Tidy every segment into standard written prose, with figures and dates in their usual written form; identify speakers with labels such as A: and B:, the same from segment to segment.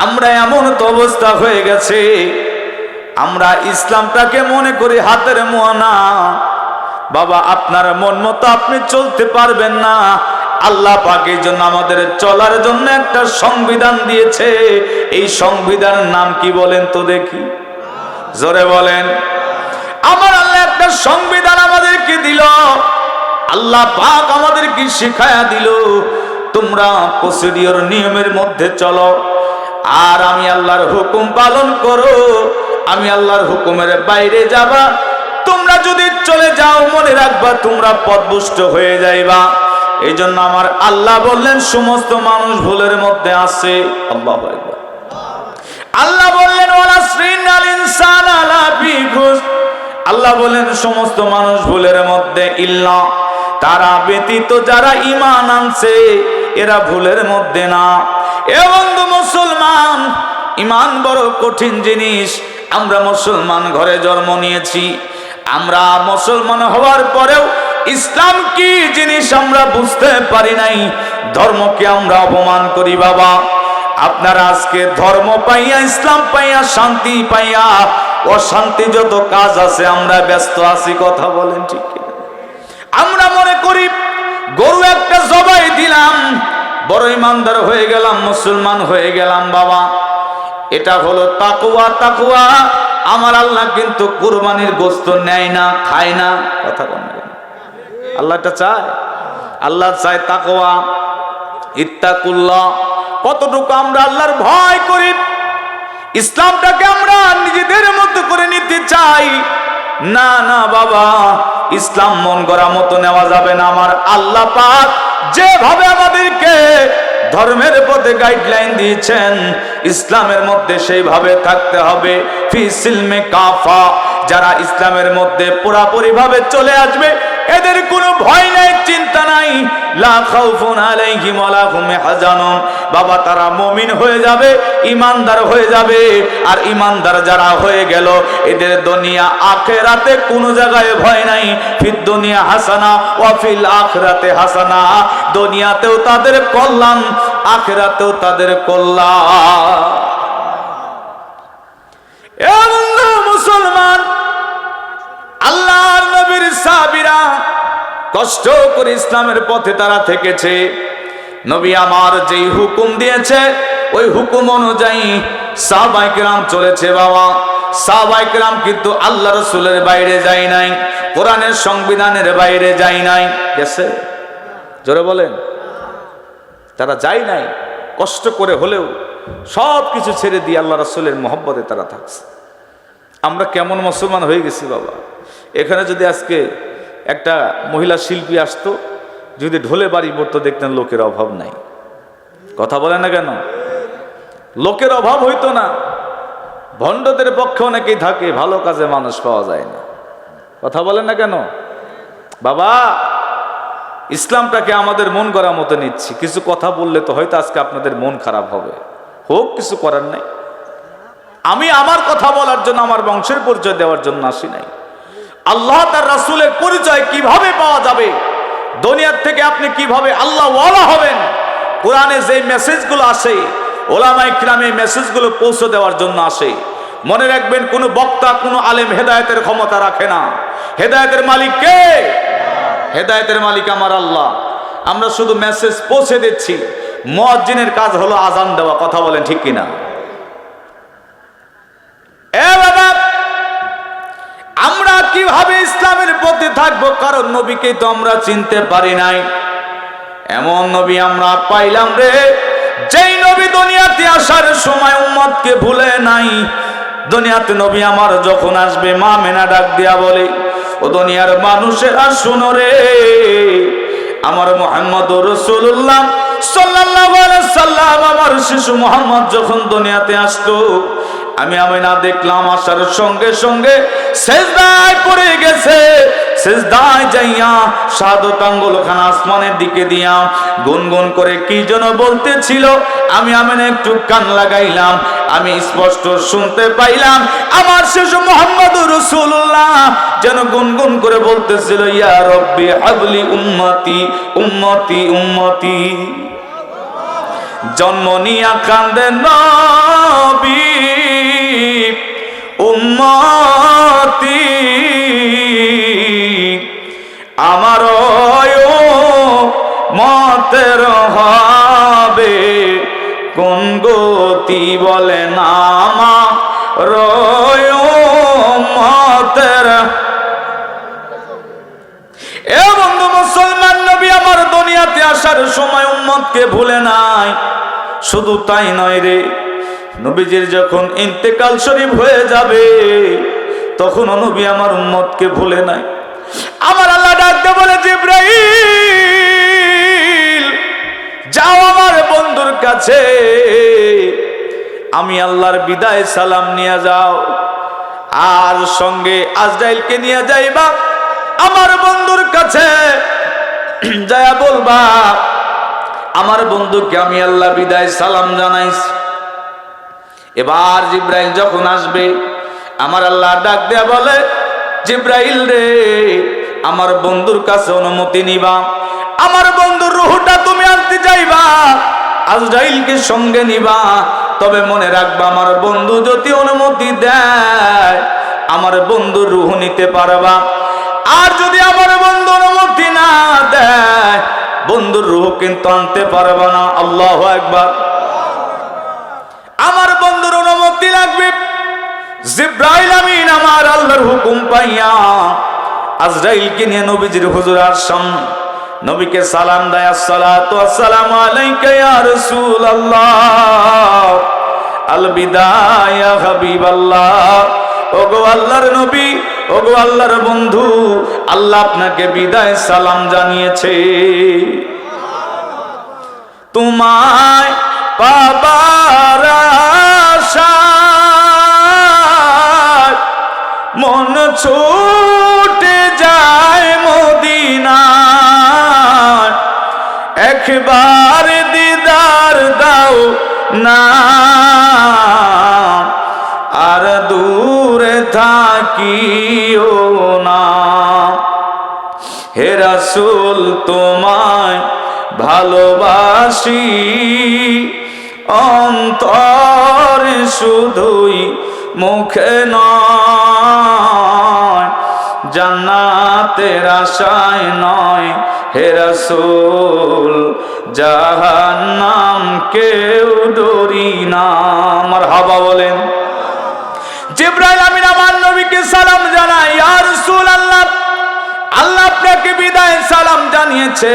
A: আমরা এমন তো অবস্থা হয়ে গেছে, আমরা ইসলামটাকে মনে করি হাতের মোয়ানা। বাবা, আপনার মন মতো আপনি চলতে পারবেন না। আল্লাহ পাক এই জন্য আমাদের চলার জন্য একটা সংবিধান দিয়েছে। এই সংবিধানের নাম কি বলেন তো দেখি, জোরে বলেন। আমার আল্লাহ একটা সংবিধান আমাদেরকে দিল। আল্লাহ পাক আমাদেরকে শিখায়া দিল, তোমরা প্রসিডিওর নিয়মের মধ্যে চলো, আর আমি আল্লাহর হুকুম পালন করো। আমি আল্লাহর হুকুমের বাইরে যাবা, তোমরা যদি চলে যাও মনে রাখবা তোমরা পথভ্রষ্ট হয়ে যাইবা। এই জন্য আমার আল্লাহ বললেন সমস্ত মানুষ ভুলের মধ্যে আছে। আল্লাহু আকবার। আল্লাহ বললেন ওয়ালাসরিনাল ইনসানা লাফি খুসর। আল্লাহ বললেন সমস্ত মানুষ ভুলের মধ্যে, ইল্লা তারা ব্যতীত যারা ঈমান আনছে এরা ভুলের মধ্যে না। এ বন্ধু মুসলমান, ঈমান বড় কঠিন জিনিস। আমরা মুসলমান ঘরে জন্ম নিয়েছি, আমরা মুসলমান হওয়ার পরেও ইসলাম কি জিনিস আমরা বুঝতে পারি নাই। ধর্মকে আমরা অপমান করি। বাবা, আপনারা আজকে ধর্ম পাইয়া, ইসলাম পাইয়া, শান্তি পাইয়া অশান্তি যত কাজ আছে আমরা ব্যস্ত আছি। কথা বলেন ঠিক কিনা? আমরা মনে করি গরু একটা জবাই দিলাম, বড় ইমানদার হয়ে গেলাম, মুসলমান হয়ে গেলাম। বাবা, এটা হলো তাকওয়া। তাকওয়া আমার আল্লাহ কিন্তু কুরবানির গোশত নেয় না, খায় না। কথা বলেন না, আল্লাহ এটা চায়? আল্লাহ চায় তাকওয়া, ইত্তাকুল্লাহ। কতটুকু আমরা আল্লাহর ভয় করি, ইসলামটাকে আমরা নিজেদের মতো করে নিতে চাই। না না বাবা, ইসলাম মন গড়া মতো নেওয়া যাবে না। আমার আল্লাহ পাক যেভাবে আমাদেরকে ধর্মের পথে গাইডলাইন দিয়েছেন, ইসলামের মধ্যে সেইভাবে থাকতে হবে। ফি সিলমে কাফা, যারা ইসলামের মধ্যে পুরাপুরি ভাবে চলে আসবে এদের কোনো ভয় নাই, চিন্তা নাই। লা খাউফুন আলাইহিম ওয়ালা হুম ইয়াহজানুন। বাবা, তারা মুমিন হয়ে যাবে, ঈমানদার হয়ে যাবে। আর ঈমানদার যারা হয়ে গেল এদের দুনিয়া আখিরাতে কোনো জায়গায় ভয় নাই। ফিদ দুনিয়া হাসানা ওয়া ফিল আখিরাতে হাসানা। দুনিয়াতেও তাদের কল্যাণ, আখিরাতেও তাদের কল্যাণ। এ বন্ধু মুসলমান, আল্লাহর নবীর সাহাবীরা কষ্ট করে ইসলামের পথে তারা থেকেছে। নবী আমার যেই হুকুম দিয়েছে ওই হুকুম অনুযায়ী সাহাবায়ে কেরাম চলেছে। বাবা, সাহাবায়ে কেরাম কিন্তু আল্লাহ রাসূলের বাইরে যায় নাই, কোরআনের সংবিধানের বাইরে যায় নাই। গেছে? জোরে বলেন। তারা যায় নাই, কষ্ট করে হলেও সব কিছু ছেড়ে দিয়ে আল্লাহ রাসূলের মহব্বতে তারা থাকছে। আমরা কেমন মুসলমান হয়ে গেছি বাবা। এখানে যদি আজকে একটা মহিলা শিল্পী আসতো, যদি ঢোলে বাড়ি পড়তো, দেখতেন লোকের অভাব নাই। কথা বলে না কেন? লোকের অভাব হইতো না। ভণ্ডদের পক্ষে অনেকেই থাকে, ভালো কাজে মানুষ পাওয়া যায় না। কথা বলেন না কেন? বাবা, ইসলামটাকে আমাদের মন করার মতো নিচ্ছি। কিছু কথা বললে তো হয়তো আজকে আপনাদের মন খারাপ হবে, হোক, কিছু করার নাই। আমি আমার কথা বলার জন্য, আমার বংশের পরিচয় দেওয়ার জন্য আসি নাই। আল্লাহ তার রাসূলের পরিচয় কিভাবে পাওয়া যাবে, দুনিয়ার থেকে আপনি কিভাবে আল্লাহ ওয়ালা হবেন, কোরআনে যে মেসেজগুলো আসে ওলামায়ে কিরাম এই মেসেজগুলো পৌঁছে দেওয়ার জন্য আসে। মনে রাখবেন, কোনো বক্তা, কোনো আলেম হেদায়েতের ক্ষমতা রাখে না। হেদায়েতের মালিক কে? হেদায়েতের মালিক আমার আল্লাহ। আমরা শুধু মেসেজ পৌঁছে দিচ্ছি। মুয়াজ্জিনের কাজ হলো আজান দেওয়া। কথা বলেন ঠিক কিনা? এ বাবা, আমরা কিভাবে ইসলামের পথে থাকবো? কারণ নবীকে তো আমরা চিনতে পারি নাই। এমন নবী আমরা পাইলাম রে, যেই নবী দুনিয়াতে আসার সময় উম্মতকে ভুলে নাই। দুনিয়াতে নবী আমার যখন আসবে, মা মেনা ডাক দিয়া বলে, ও দুনিয়ার মানুষেরা শোনো রে, আমার মুহাম্মদুর রাসূলুল্লাহ সাল্লাল্লাহু আলাইহি সাল্লাম, আমার শিশু মুহাম্মদ যখন দুনিয়াতে আসতো, আমি আমিনা দেখলাম আসার সঙ্গে সঙ্গে সেজদায় পড়ে গেছে। সেজদায় যাইয়া শাহাদাত আঙ্গুলখানা আসমানের দিকে দিয়া গুনগুন করে কি যেন বলতেছিল। আমি আমিনা একটু কান লাগাইলাম, আমি স্পষ্ট শুনতে পাইলাম আমার শিশু মুহাম্মদুর রাসূলুল্লাহ যেন গুনগুন করে বলতেছিল, ইয়া রব্বি হাবলি উম্মতি উম্মতি উম্মতি। জন্ম নিয়া কান্দে নবী উম্মতি আমার মতের হবে কোন গতি বলে না আমার মতের। এ বন্ধু মুসলমান, নবী আমার দুনিয়াতে আসার সময় উম্মতকে ভুলে নাই। শুধু তাই নয় রে, নবীজির যখন ইন্তেকাল শরীফ হয়ে যাবে তখনও নবী আমার উম্মতকে ভুলে নাই। আমার আল্লাহ ডাকতে বলে, জিবরাইল যাও আমার বন্ধুর কাছে, আমি আল্লাহর বিদায় সালাম নিয়ে যাও, আর সঙ্গে আজরাইলকে নিয়ে যাইবা আমার বন্ধুর কাছে। যায়া বলবা আমার বন্ধুকে আমি আল্লাহ বিদায় সালাম জানাইছি। এবার জিবরাইল যখন আসবে আমার আল্লাহ ডাক দেয়া বলে, জিবরাইল রে আমার বন্ধুর কাছে অনুমতি নিবা, আমার বন্ধুর রূহটা তুমি আনতে যাইবা, আজরাইলকে সঙ্গে নিবা। তবে মনে রাখবা আমার বন্ধু যদি অনুমতি দেয় আমার বন্ধুর রূহ নিতে পারবা, আর যদি আমার বন্ধু অনুমতি না দেয় বন্ধুর রূহ কিন্তু আনতে পারবা না। আল্লাহু আকবার। আমার বন্ধুর অনুমতি লাগবে। জিবরাইল আমিন আমার আল্লাহর হুকুম পাইয়া আজরাইলকে নিয়ে নবীজির হুজুরার সামনে নবীকে সালাম দেয়, আসসালাতু আসসালামু আলাইকা ইয়া রাসূলুল্লাহ, আল বিদায় ইয়া হাবিবাল্লাহ। ওগো আল্লাহর নবী, ওগো আল্লাহর বন্ধু, আল্লাহ আপনাকে বিদায় সালাম জানিয়েছে। তোমায় পাবার আশায় মন ছুটে যায় মদিনায়, একবার দিদার দাও না, আর দূরে থাকিও না। হে রাসূল তোমায় ভালোবাসি অন্তরে শুধুই মুখে নয়, জান্নাতের আশায় নয় হে রাসূল, জাহান্নাম কেউ ডরি না। মারহাবা বলেন। জিবরাইল আমিন আমার নবীকে সালাম জানায়, ইয়া রাসূলুল্লাহ আল্লাহ আপনাকে বিদায় সালাম জানিয়েছে।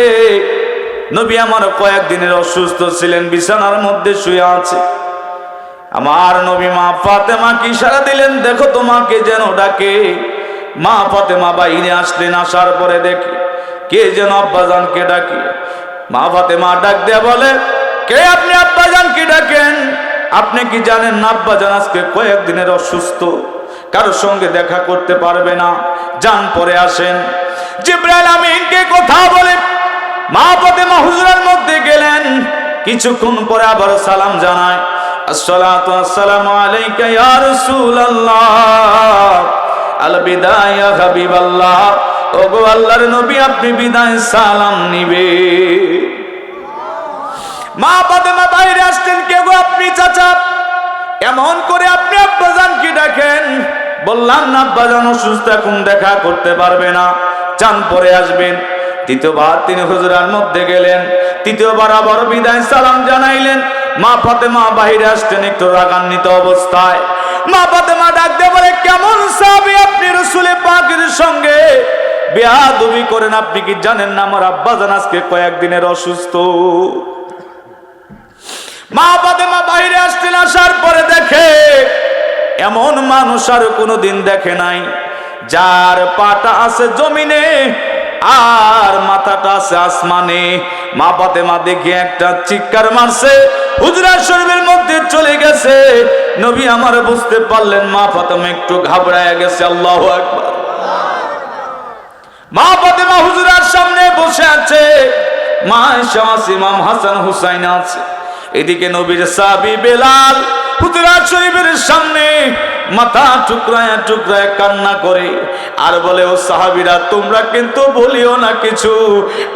A: নবী আমার কয়েকদিনের অসুস্থ ছিলেন, বিছানার মধ্যে শুয়ে আছে। আমার নবী মা ফাতেমাকে ইশারা দিলেন, দেখো তোমাকে যেন ডাকে। মা ফাতেমা বাইরে আসলেন, আসার পরে দেখে কে যেন আব্বাজানকে ডাকে। মা ফাতেমা ডাক দেয়া বলে, কে আপনি আব্বাজানকে ডাকেন? আপনি কি জানেন না আব্বাজান আজকে কয়েকদিনের অসুস্থ, কারোর সঙ্গে দেখা করতে পারবে না, যান পরে আসেন। জিবরাইল আমিনকে কথা বলে মা ফাতেমা হুজরার মধ্যে গেলেন। কিছুক্ষণ পরে আবার সালাম জানায়, আসসালাতু আসসালামু আলাইকা ইয়া রাসূলুল্লাহ, আল বিদায় ইয়া হাবিবাল্লাহ। ওগো আল্লাহর নবী আপনি বিদায় সালাম নিবে। মা ফাতেমা বাইরে আসলেন, কে গো আপনি? চাচা এমন করে আপনি আব্বাজান কি ডাকেন? বললাম না আব্বাজান অসুস্থ, এখন দেখা করতে পারবে না, চান পরে আসবেন। তৃতীয়বার তিনি হুজুরার মধ্যে গেলেন, তৃতীয়বার আবার বিদায় সালাম জানাইলেন। মা ফাতেমা বাইরে আসতেন একটু রাগান্বিত অবস্থায়। মা ফাতেমা ডাক দিয়ে বলে, কেমন সাহাবী আপনি রাসূল পাকের সঙ্গে বেয়াদবি করেন? আপনি কি জানেন না আমার আব্বাজান আজকে কয়েকদিনের অসুস্থ? মা ফাতেমা বাইরে আসতেন, আসার পরে দেখে এমন মানুষ আর কোনোদিন দেখে নাই, যার পাটা আছে জমিনে আর মাথাটা আছে আসমানে। মা ফাতেমা দেখে একটা চিৎকার মারছে, হুজরা শরীফের মধ্যে চলে গেছে। নবী আমার বুঝতে পারলেন মা ফাতেমা একটু ঘাবড়ায় গেছে। আল্লাহু আকবার। মা ফাতেমা হুজরার সামনে বসে আছে, মা আয়েশা আছে, ইমাম হাসান হুসাইন আছে। এদিকে নবীর সাহাবী বেলাল হুজুরাত শরীফের সামনে মাথা টুকরায় টুকরায় কান্না করে আর বলে, ও সাহাবীরা তোমরা কিন্তু বলিও না কিছু,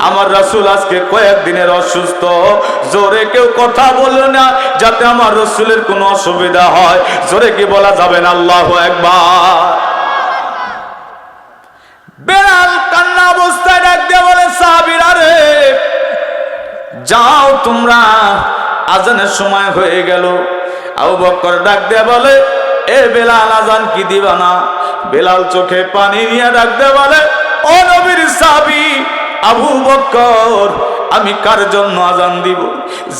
A: আমার রাসূল আজকে কয়েকদিনের অসুস্থ, জোরে কেউ কথা বলো না যাতে আমার রাসূলের কোনো অসুবিধা হয়। জোরে কি বলা যাবে না? আল্লাহু আকবার। বেলাল কান্না অবস্থায় ডাক দিয়ে বলে, সাহাবীরা রে যাও তোমরা, আজানের সময় হয়ে গেল। আবু বকর ডাক দিয়ে বলে, এ বেলাল আজান কি দিবা না? বেলাল চোখে পানি নিয়ে ডাক দিয়ে বলে, ও নবীর সাহাবী আবু বকর, আমি কার জন্য আজান দিব?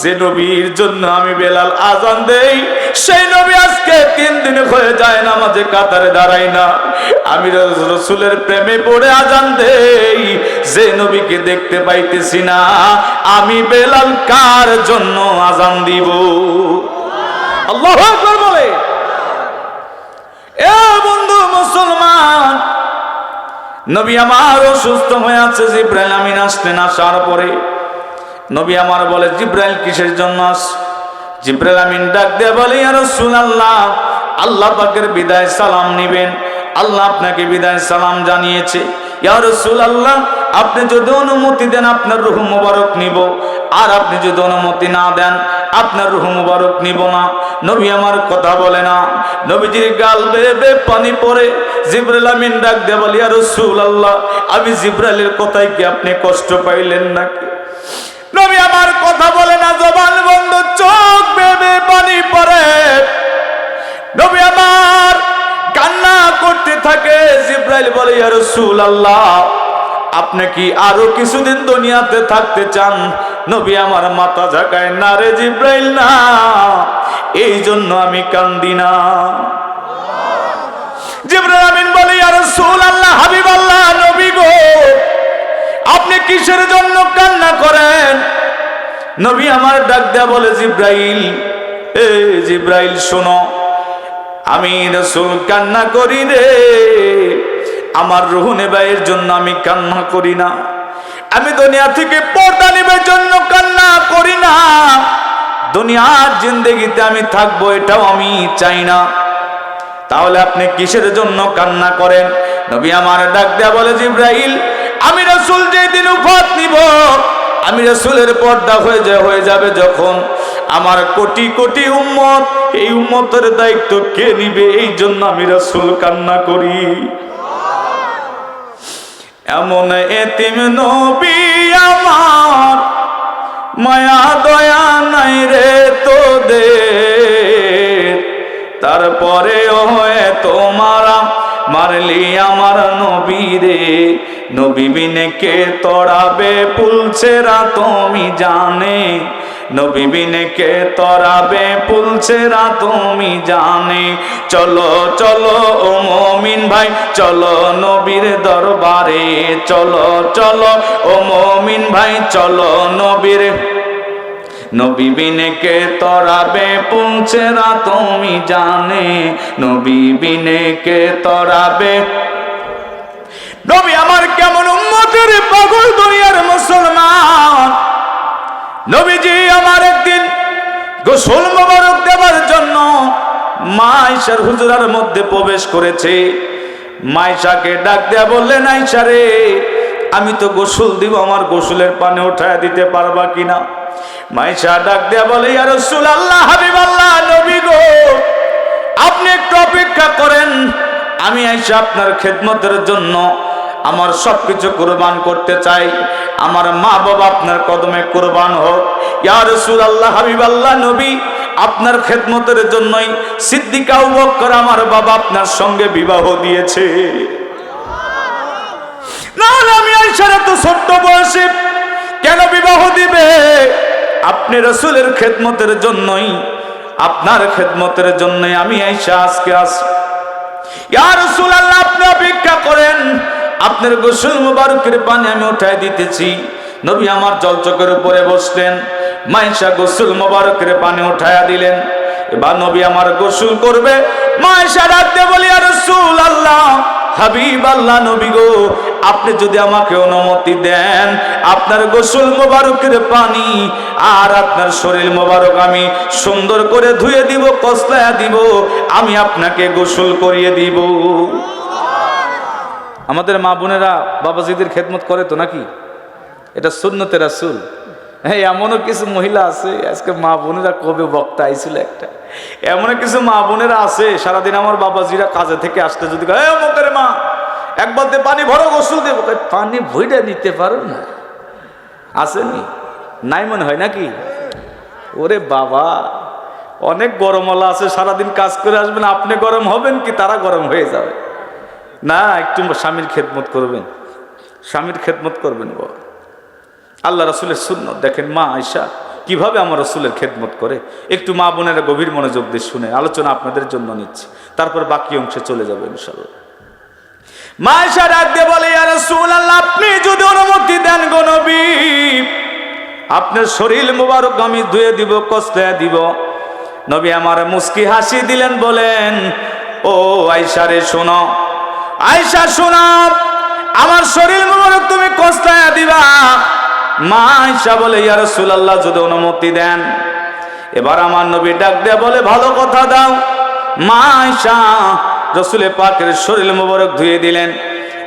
A: যে নবীর জন্য আমি বেলাল আজান দেই সেই নবী আজকে 3 দিন হয়ে যায় নামাজে কাতারে দাঁড়াই না। আমি রাসূলের প্রেমে পড়ে আজান দেই, যে নবীকে দেখতে পাইতেছি না, আমি বেলাল কার জন্য আজান দিব? আল্লাহু আকবার বলে। এ বন্ধু মুসলমান, নবী আমার অসুস্থ হয়ে আছে, জিবরাইল আমিন আসলেন। আসার পরে নবী আমার বলে, জিবরাইল কিসের জন্য আস? জিবরাইল আমিন ডাক দিয়ে বলে, ইয়া রাসূলুল্লাহ, আল্লাহ পাকের বিদায় সালাম নিবেন, আল্লাহ আপনাকে বিদায় সালাম জানিয়েছে। ইয়া রাসূলুল্লাহ, আপনি যদি অনুমতি দেন আপনার রূহ মুবারক নিব, আর আপনি যদি অনুমতি না দেন আপনার রূহ মুবারক নিব না। নবী আমার কথা বলে না, নবীজির গাল বেয়ে বেয়ে পানি পড়ে। জিবরাইল আমিন ডাক দিয়ে বলে, ইয়া রাসূলুল্লাহ, আমি জিবরাইলের কথায় কি আপনি কষ্ট পাইলেন নাকি? নবী আমার কথা বলে না, জবান বন্ধ, চোখ বেয়ে বেয়ে পানি পড়ে। নবী আমার কান্না করতে থাকে। জিবরাইল বলে, ইয়া রাসূলুল্লাহ, আপনি কি আরো কিছুদিন দুনিয়াতে থাকতে চান? নবী আমার মাথা ঝাঁকায়, না রে জিবরাইল না, এই জন্য আমি কান্দি না। জিবরাইল আমিন বলে, ইয়া রাসূলুল্লাহ, হাবিবাল্লাহ, নবী গো, আপনি কিসের জন্য কান্না করেন? নবী আমার ডাক দেয়া বলে, জিবরাইল, এ জিবরাইল শোনো, আমি রাসূল কান্না করি রে, আমার রূহ নেবাইয়ের জন্য আমি কান্না করি না, আমি দুনিয়া থেকে পর্দা নেবার জন্য কান্না করি না, দুনিয়ার জিন্দেগিতে আমি থাকবো এটাও আমি চাই না। তাহলে আপনি কিসের জন্য কান্না করেন? নবী আমার ডাক দেয়া বলে, জিবরাইল, আমি রাসূল যেদিন উফাত নিব, আমি রাসূলের পর্দা হয়ে যাবে যখন, আমার কোটি কোটি উম্মত, এই উম্মতের দায়িত্ব কে নিবে? এই জন্য আমি রাসূল কান্না করি। এমন এতিম নবী আমার, মায়া দয়া নাই রে তোদের, তারপরে ও তোমারা মারলি আমার নবী রে, নবী বিনে কে তড়াবে পুলছেরা তুমি জানে, নবী বিনে কে তড়াবে পুলছেরা তুমি জানে। চলো চলো ও মুমিন ভাই, চলো নবীর দরবারে, চলো চলো ও মুমিন ভাই, চলো নবীর, নবী বিনে কে তড়াবে পুলছেরা তুমি জানে, নবী বিনে কে তড়াবে। নবী আমার কেমন উম্মতের পাগল দুনিয়ার মুসলমান। নবীজি আমার একদিন গোসল মোবারক দেওয়ার জন্য মা আয়েশার হুজরার মধ্যে প্রবেশ করেছে। মা আয়েশাকে ডাক দেয়া বললেন, আয়েশা রে, আমি তো গোসল দিব, আমার গোসলের পানি উঠায় দিতে পারবা কিনা? মা আয়েশা ডাক দেয়া বলে, ইয়া রাসূলুল্লাহ, হাবিবাল্লাহ, নবী গো, আপনি একটু অপেক্ষা করেন, আমি আয়েশা আপনার খেদমতের জন্য আমার সবকিছু কুরবান করতে চাই, আমার মা বাবা আপনার কদমে কুরবান হোক। ইয়া রাসূলুল্লাহ, হাবিবাল্লাহ, নবী, আপনার খেদমতের জন্যই সিদ্দিক আবু বকর আমার বাবা আপনার সঙ্গে বিবাহ দিয়েছে, নাহলে আমি আয়েশার এত ছোট্ট বয়সে কেন বিবাহ দিবে? আপনি রাসূলের খেদমতের জন্যই, আপনার খেদমতের জন্যই আমি আয়েশা আজকে আসি। ইয়া রাসূলুল্লাহ, আপনি অপেক্ষা করেন, আপনার গোসল মুবারকের পানি আমি উঠাই দিতেছি। নবী আমার জলচকের উপরে বসলেন, মা আয়েশা গোসল মুবারকের পানি উঠায়া দিলেন। এবার নবী আমার গোসল করবে, মা আয়েশা ডাকতে বলি, ইয়া রাসূলুল্লাহ, হাবিব আল্লাহ নবী গো, আপনি যদি আমাকে অনুমতি দেন, আপনার গোসল মোবারকের পানি আর আপনার শরীর মোবারক আমি সুন্দর করে ধুয়ে দিব, কসলায়া দিব, আমি আপনাকে গোসল করিয়ে দিব। আমাদের মা বোনেরা বাবাজিদের খেদমত করে তো নাকি? এটা সুন্নতে রাসূল। হ্যাঁ, এমনও কিছু মহিলা আছে, আজকে মা বোনেরা কবে বক্তা আইছিল একটা, এমন কিছু মা বোনেরা আছে সারাদিন আমার বাবাজিরা কাজে থেকে আসতে যদি মুখের মা এক বালতি পানি ভরো গোসল দেবো, পানি ভইটা নিতে পারো না, আসেনি? নাই মনে হয় নাকি? ওরে বাবা, অনেক গরমওয়ালা আছে, সারাদিন কাজ করে আসবেন, আপনি গরম হবেন কি তারা গরম হয়ে যাবে? না, একটু স্বামীর খেদমত করবেন, স্বামীর খেদমত করবেন। বল আল্লাহ রাসূলের সুন্নাত দেখেন, মা আয়েশা কিভাবে আমার রাসূলের খেদমত করে। একটু মা বোনেরা গভীর মনোযোগ দিয়ে শুনে, আলোচনা আপনাদের জন্য নিচ্ছি, তারপর বাকি অংশে চলে যাবো ইনশাআল্লাহ। মা আয়েশা ডাক দিয়ে বলে, ইয়া রাসূলুল্লাহ, আপনি যদি অনুমতি দেন গো নবী, আপনার শরীর মোবারক আমি ধুয়ে দিব, কসলায়া দিব। নবী আমার মুস্কি হাসি দিলেন, বলেন, ও আয়েশা রে শোনো, আয়েশা শোনো, আমার শরীর মোবারক তুমি কসলায়া দিবা। মা আয়েশা বলে, ইয়া রাসূলুল্লাহ, যদি অনুমতি দেন। এবার আমার নবী ডাক দিয়ে বলে, ভালো কথা দাও। মা আয়েশা রাসূল পাকের শরীর মোবারক ধুয়ে দিলেন।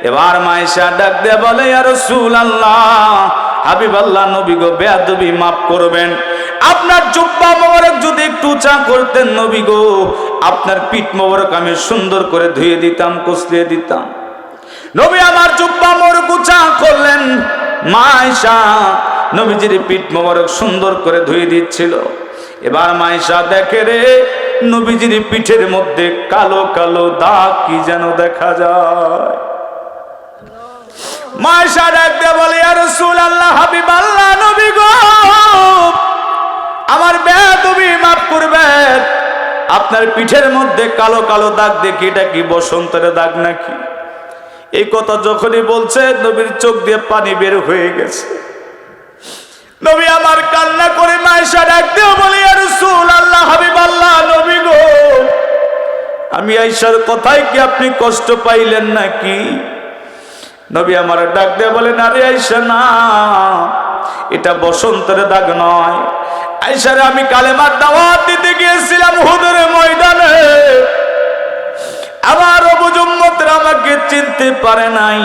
A: এবার মা আয়েশা ডাক দিয়ে বলে, ইয়া রাসূলুল্লাহ, হাবিবাল্লাহ নবী গো, বেয়াদবি মাফ করবেন, আপনার জুব্বা মোবারক যদি একটু উঁচা করতেন নবী গো, আপনার পিঠ মোবারক আমি সুন্দর করে ধুয়ে দিতাম, কসলিয়ে দিতাম। নবী আমার জুব্বা মোবারক উঁচা করলেন। মা আয়েশা নবীজির পিঠ মোবারক সুন্দর করে ধুয়ে দিচ্ছিল। এবার মা আয়েশা দেখে রে, নবীজির পিঠের মধ্যে কালো কালো দাগ কি যেন দেখা যায়। মা আয়েশা ডাকতে বলে, ইয়া রাসূলুল্লাহ, হাবিবাল্লাহ নবী গো, আমার বেয়াদবি মাফ করবেন, আপনার পিঠের মধ্যে কালো কালো দাগ দেখি, এটা কি বসন্তের দাগ নাকি? এই কথা যখনই বলছে, নবীর চোখ দিয়ে পানি বের হয়ে গেছে। নবী আমার কান্না করে মা আয়েশা ডাকতে বলে, ইয়া রাসূলুল্লাহ, হাবিবাল্লাহ নবী গো, আমি আয়েশার কথায় কি আপনি কষ্ট পাইলেন নাকি? নবী আমার ডাক দিয়ে বলেন, আরে আয়েশা না, এটা বসন্তের দাগ নয়। আয়েশারে আমি কালেমার দাওয়াত দিতে গিয়েছিলাম উহুদের ময়দানে, আমার অবুঝ উম্মতরা আমাকে চিনতে পারে নাই,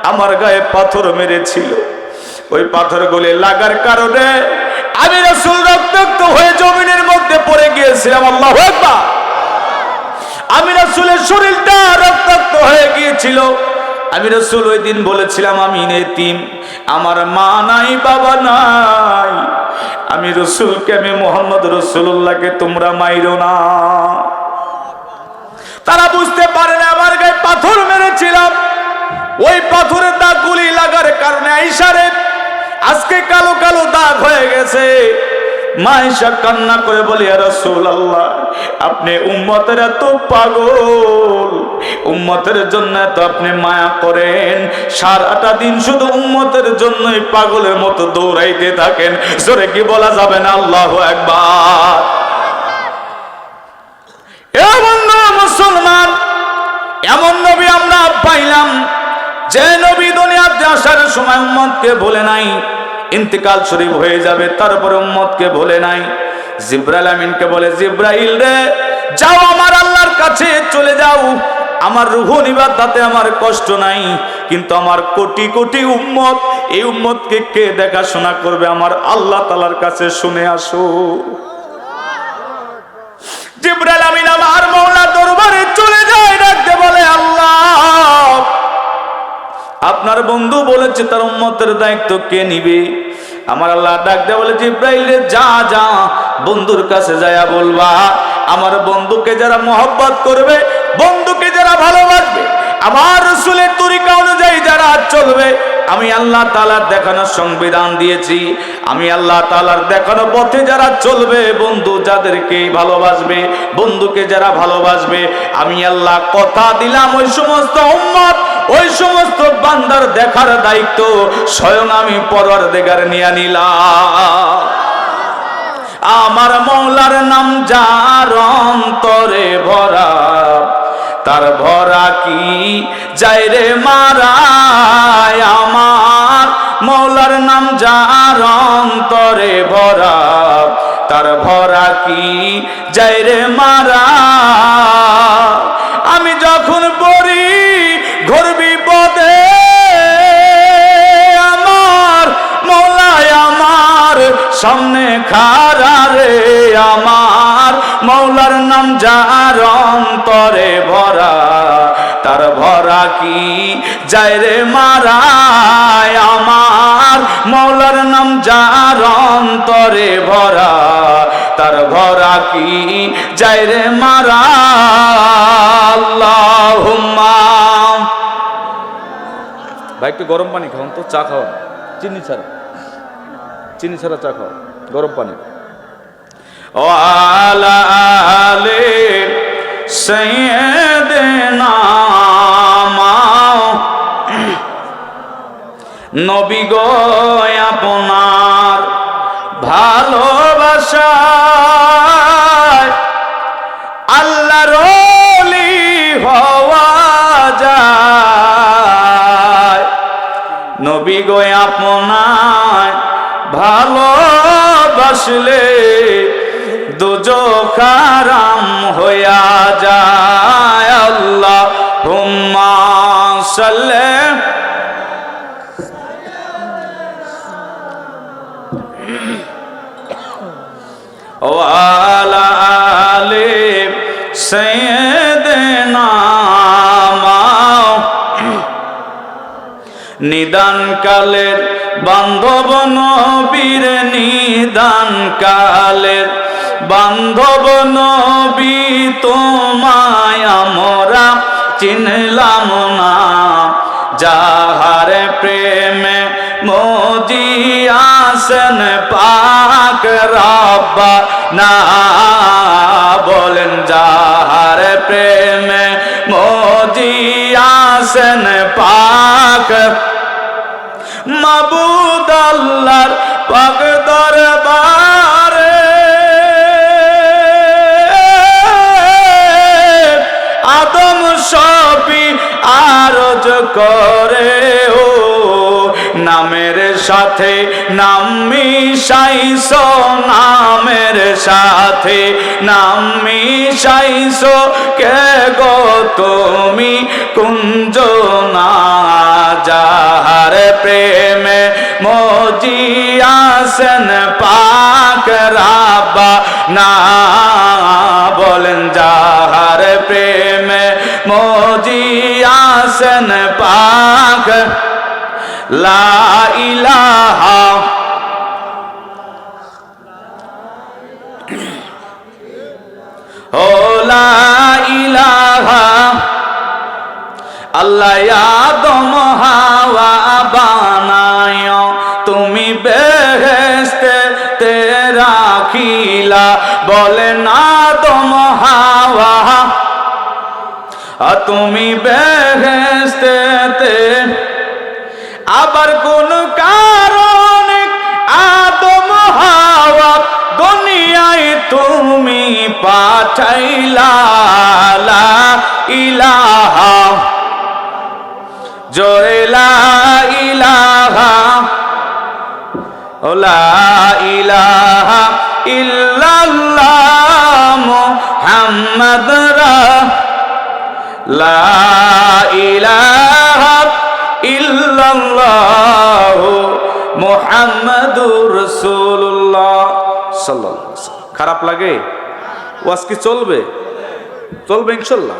A: আমার গায়ে পাথর মেরেছিল। ওই পাথরগুলি লাগার কারণে আমি রাসূল রক্তাক্ত হয়ে জমিনের মধ্যে পড়ে গিয়েছিলাম। আল্লাহু আকবার। আমি রাসূলের শরীরটা রক্তাক্ত হয়ে গিয়েছিল। আমি রাসূল ওই দিন বলেছিলাম, আমি এতিম, আমার মা নাই, বাবা নাই, আমি রাসূলকে, আমি মুহাম্মদ রাসূলুল্লাহকে তোমরা মাইরো না। তারা বুঝতে পারে না আমার গায়ে পাথর মেরেছিলাম। ওই পাথরের দাগগুলি লাগার কারণে আয়েশারে আজকে কালো কালো দাগ হয়ে গেছে। মা আয়েশা কান্না করে বলে, ইয়া রাসূলুল্লাহ, আপনি উম্মতের এত পাগল, উম্মতের জন্য তো আপনি মায়া করেন, সারাটা দিন শুধু উম্মতের জন্যই পাগলের মতো দৌড়াইতে থাকেন, জোরে কি বলা যাবে না আল্লাহু আকবার? এমন মুসলমান, এমন নবী আমরা পাইলাম, যে নবী দুনিয়াতে আসার সময় উম্মতকে বলে নাই, ইন্তেকাল শরীফ হয়ে যাবে তারপরে উম্মতকে বলে নাই। জিবরাইল আমিনকে বলে, জিবরাইল রে, যাও আমার আল্লাহর কাছে চলে যাও, আমার রূহ নিবার তাতে আমার কষ্ট নাই, কিন্তু আমার কোটি কোটি উম্মত, এই উম্মতকে কে দেখাশোনা করবে, আমার আল্লাহ তাআলার কাছে শুনে আসো। জিবরাইল আমিন আমার মাওলা দরবারে চলে যায়, ডাকতে বলে, আল্লাহ, আপনার বন্ধু বলেছে তার উম্মতের দায়িত্ব কে নিবে? আমার আল্লাহ ডাকতে বলে, জিবরাইল রে, যা যা, বন্ধুর কাছে যায়া বলবা, আমার বন্ধুকে যারা মহব্বত করবে, বন্ধুকে যারা ভালোবাসবে, আমার রাসূলের তরিকা অনুযায়ী যারা চলবে, আমি আল্লাহ তাআলার দেখানো সংবিধান দিয়েছি, আমি আল্লাহ তাআলার দেখানো পথে যারা চলবে, বন্ধু যাদেরকে ভালোবাসবে, বন্ধুকে যারা ভালোবাসবে, আমি আল্লাহ কথা দিলাম, ওই সমস্ত উম্মত, ওই সমস্ত বান্দার দেখার দায়িত্ব স্বয়ং আমি পরওয়ারদিগার নিয়ে নিলাম। আমার মওলার নাম যার অন্তরে ভরা, তার তার ভরা কি যায় রে মারায় আমার মৌলার নাম যার অন্তরে ভরা তার ভরা কি যায় রে মারা আমি যখন পড়ি ঘোর বিপদে আমার মৌলায় আমার সামনে খাড়া রে আমার মৌলার নাম যার অন্তরে ভরা তার ভরা কি যায় রে মারায় আমার মৌলার নাম যার অন্তরে ভরা তার ভরা কি যায় রে মারা আল্লাহুম্মা। ভাই একটু গরম পানি খাওয়ান তো, চা খাওয়ান, চিনি ছাড়া চা খাওয়ান, গরম পানি। ও আলা আলে সাইয়্যিদিনা নবী গো আপনার ভালোবাসায় আল্লাহর ওলি হওয়া যায় নবী গো আপনার ভালোবাসলে দোজখ হারাম হইয়া যায় আল্লাহুম্মা সাল্লি ওয়ালা আলে সাইয়্যিদিনা নিদান কালের বান্ধব নবীর নিদান কালের বান্ধব নবী তোমায় আমরা চিনলাম না যাহার প্রেমে মজিয়াছেন পাক রব্বানা বলেন যাহার প্রেমে মজিয়াছেন পাক মাবুদ আল্লাহর পাক দরবারে আদম শফি আরজ করে ও নামের সাথে নাম মিশাইছো নামের সাথে নাম মিশাইছো কে গো তুমি কুঞ্জনা যাহার প্রেমে মজিয়াছেন পাক রব্বানা বলেন যাহার প্রেমে মজিয়াছেন পাক লা ইলাহা ও লা ইলাহা আল্লাহ আদম হাওয়া বানায় তুমি বেহেশতে তে রাখিলা বলেন আদম হাওয়া তুমি বেহেশতে আবার কোন কারণে আদম হাওয়া দুনিয়ায় তুমি পাঠাইলা লা ইলাহা জয় লা ইলাহা ও লা ইলাহা ইল্লাল্লাহ মুহাম্মদ লা ইলাহা ইল্লাল্লাহ মুহাম্মাদুর রাসূলুল্লাহ সাল্লাল্লাহু আলাইহি ওয়াসাল্লাম। খারাপ লাগে? ওয়াজ কি চলবে? চলবে ইনশাআল্লাহ।